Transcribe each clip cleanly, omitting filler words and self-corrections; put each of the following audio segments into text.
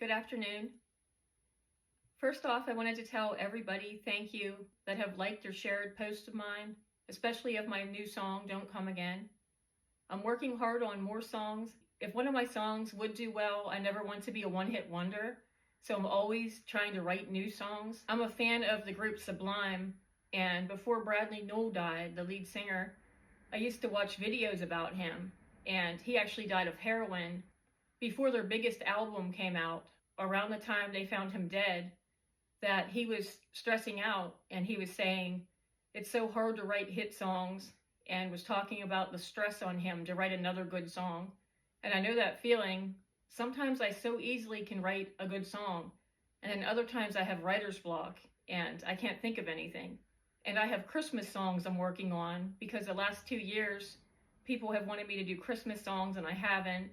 Good afternoon. First off, I wanted to tell everybody thank you that have liked or shared posts of mine, especially of my new song, Don't Come Again. I'm working hard on more songs. If one of my songs would do well, I never want to be a one-hit wonder, so I'm always trying to write new songs. I'm a fan of the group Sublime, and before Bradley Nowell died, the lead singer, I used to watch videos about him, and he actually died of heroin. Before their biggest album came out, around the time they found him dead, that he was stressing out and he was saying it's so hard to write hit songs, and was talking about the stress on him to write another good song. And I know that feeling. Sometimes I so easily can write a good song, and then other times I have writer's block and I can't think of anything. And I have Christmas songs I'm working on because the last 2 years people have wanted me to do Christmas songs and I haven't.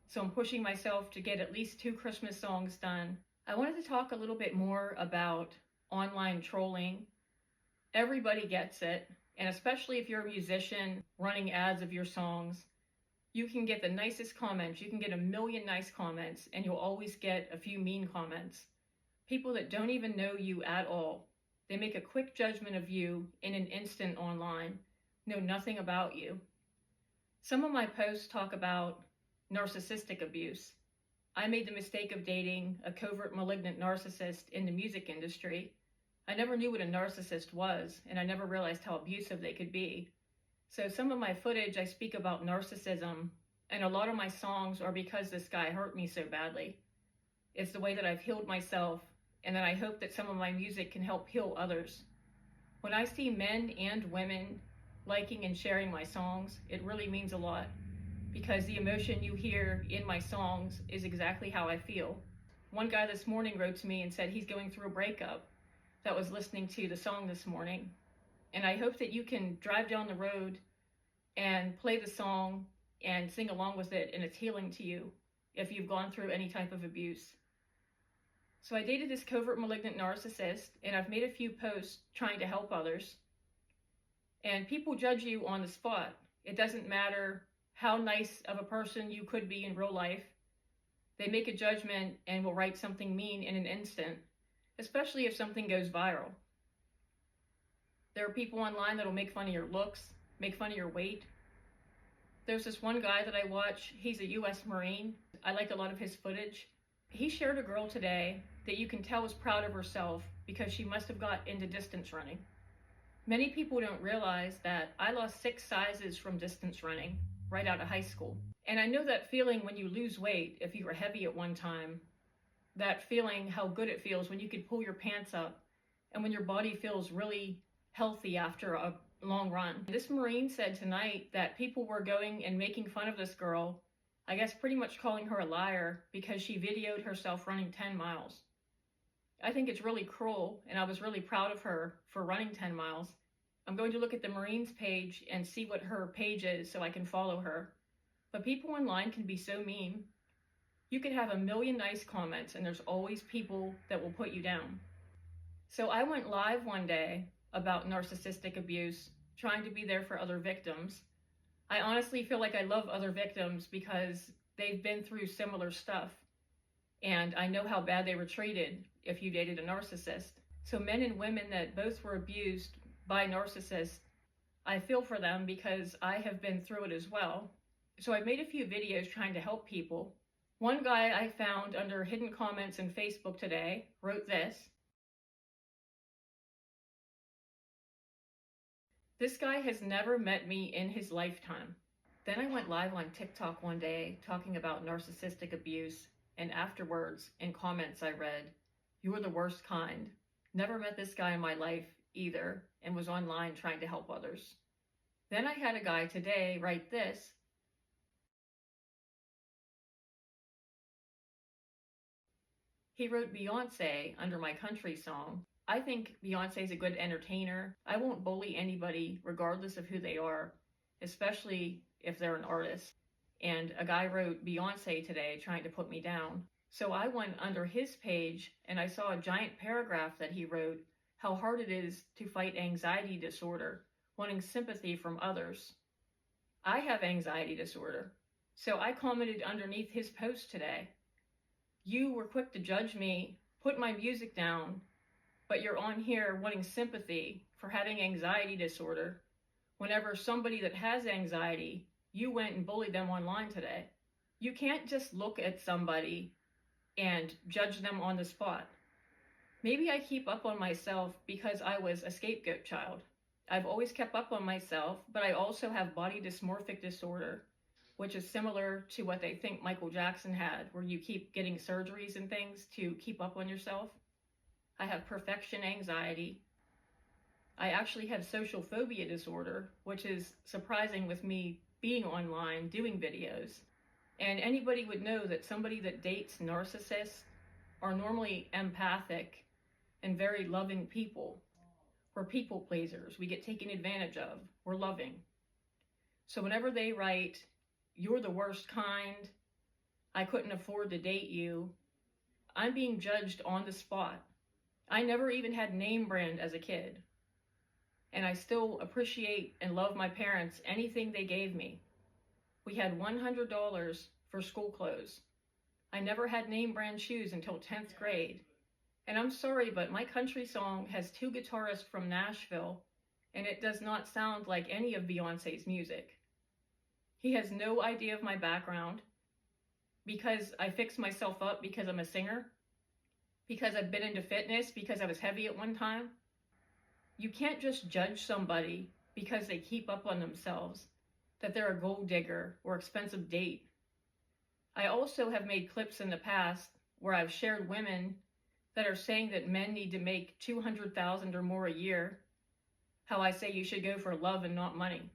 So I'm pushing myself to get at least 2 Christmas songs done. I wanted to talk a little bit more about online trolling. Everybody gets it, and especially if you're a musician running ads of your songs, you can get the nicest comments. You can get a million nice comments, and you'll always get a few mean comments. People that don't even know you at all. They make a quick judgment of you in an instant online, know nothing about you. Some of my posts talk about narcissistic abuse. I made the mistake of dating a covert malignant narcissist in the music industry. I never knew what a narcissist was, and I never realized how abusive they could be. So some of my footage, I speak about narcissism, and a lot of my songs are because this guy hurt me so badly. It's the way that I've healed myself, and that I hope that some of my music can help heal others. When I see men and women liking and sharing my songs, it really means a lot, because the emotion you hear in my songs is exactly how I feel. One guy this morning wrote to me and said he's going through a breakup that was listening to the song this morning. And I hope that you can drive down the road and play the song and sing along with it, and it's healing to you if you've gone through any type of abuse. So I dated this covert malignant narcissist, and I've made a few posts trying to help others. And people judge you on the spot. It doesn't matter how nice of a person you could be in real life. They make a judgment and will write something mean in an instant, especially if something goes viral. There are people online that'll make fun of your looks, make fun of your weight. There's this one guy that I watch, he's a US Marine. I like a lot of his footage. He shared a girl today that you can tell is proud of herself because she must have got into distance running. Many people don't realize that I lost 6 sizes from distance running right out of high school. And I know that feeling when you lose weight, if you were heavy at one time, that feeling, how good it feels when you could pull your pants up and when your body feels really healthy after a long run. This Marine said tonight that people were going and making fun of this girl, I guess pretty much calling her a liar because she videoed herself running 10 miles. I think it's really cruel, and I was really proud of her for running 10 miles. I'm going to look at the Marines page and see what her page is so I can follow her. But people online can be so mean. You could have a million nice comments, and there's always people that will put you down. So I went live one day about narcissistic abuse, trying to be there for other victims. I honestly feel like I love other victims because they've been through similar stuff, and I know how bad they were treated if you dated a narcissist. So men and women that both were abused by narcissists, I feel for them because I have been through it as well. So I made a few videos trying to help people. One guy I found under hidden comments in Facebook today wrote this. This guy has never met me in his lifetime. Then I went live on TikTok one day talking about narcissistic abuse, and afterwards in comments I read, "You are the worst kind. Never met this guy in my life either, and was online trying to help others." Then I had a guy today write this. He wrote Beyonce under my country song. I think Beyonce's a good entertainer. I won't bully anybody regardless of who they are, especially if they're an artist. And a guy wrote Beyonce today trying to put me down. So I went under his page and I saw a giant paragraph that he wrote, how hard it is to fight anxiety disorder, wanting sympathy from others. I have anxiety disorder. So I commented underneath his post today. You were quick to judge me, put my music down, but you're on here wanting sympathy for having anxiety disorder. Whenever somebody that has anxiety, you went and bullied them online today. You can't just look at somebody and judge them on the spot. Maybe I keep up on myself because I was a scapegoat child. I've always kept up on myself, but I also have body dysmorphic disorder, which is similar to what they think Michael Jackson had, where you keep getting surgeries and things to keep up on yourself. I have perfection anxiety. I actually have social phobia disorder, which is surprising with me being online doing videos. And anybody would know that somebody that dates narcissists are normally empathic and very loving people. We're people pleasers. We get taken advantage of. We're loving. So whenever they write, "You're the worst kind," "I couldn't afford to date you," I'm being judged on the spot. I never even had name brand as a kid. And I still appreciate and love my parents, anything they gave me. We had $100 for school clothes. I never had name brand shoes until 10th grade. And I'm sorry, but my country song has 2 guitarists from Nashville, and it does not sound like any of Beyonce's music. He has no idea of my background, because I fixed myself up because I'm a singer, because I've been into fitness, because I was heavy at one time. You can't just judge somebody because they keep up on themselves, that they're a gold digger or expensive date. I also have made clips in the past where I've shared women that are saying that men need to make $200,000 or more a year, how I say you should go for love and not money.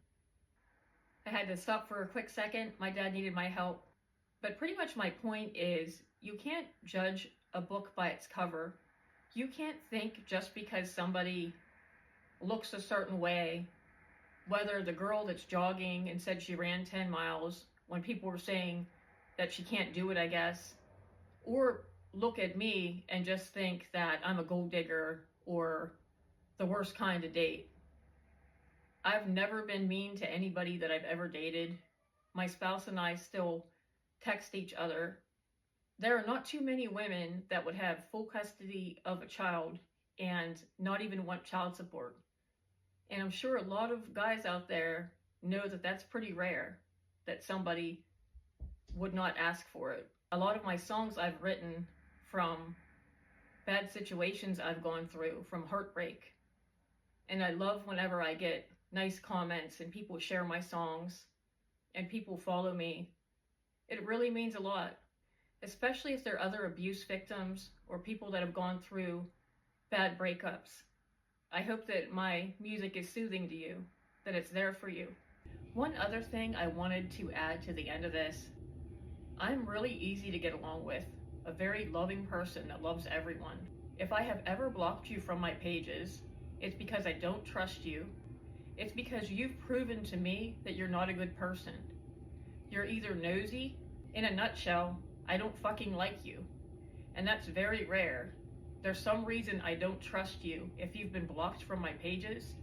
I had to stop for a quick second. My dad needed my help. But pretty much my point is, you can't judge a book by its cover. You can't think just because somebody looks a certain way, whether the girl that's jogging and said she ran 10 miles when people were saying that she can't do it, I guess, or look at me and just think that I'm a gold digger or the worst kind to date. I've never been mean to anybody that I've ever dated. My spouse and I still text each other. There are not too many women that would have full custody of a child and not even want child support. And I'm sure a lot of guys out there know that that's pretty rare, that somebody would not ask for it. A lot of my songs I've written from bad situations I've gone through, from heartbreak. And I love whenever I get nice comments and people share my songs and people follow me. It really means a lot, especially if there are other abuse victims or people that have gone through bad breakups. I hope that my music is soothing to you, that it's there for you. One other thing I wanted to add to the end of this, I'm really easy to get along with, a very loving person that loves everyone. If I have ever blocked you from my pages, it's because I don't trust you. It's because you've proven to me that you're not a good person. You're either nosy. In a nutshell, I don't fucking like you. And that's very rare. There's some reason I don't trust you if you've been blocked from my pages.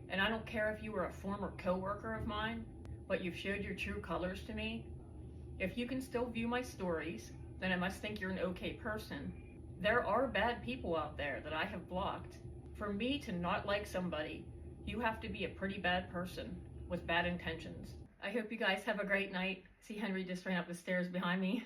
And I don't care if you were a former coworker of mine, but you've showed your true colors to me. If you can still view my stories, then I must think you're an okay person. There are bad people out there that I have blocked. For me to not like somebody, you have to be a pretty bad person with bad intentions. I hope you guys have a great night. See, Henry just ran up the stairs behind me.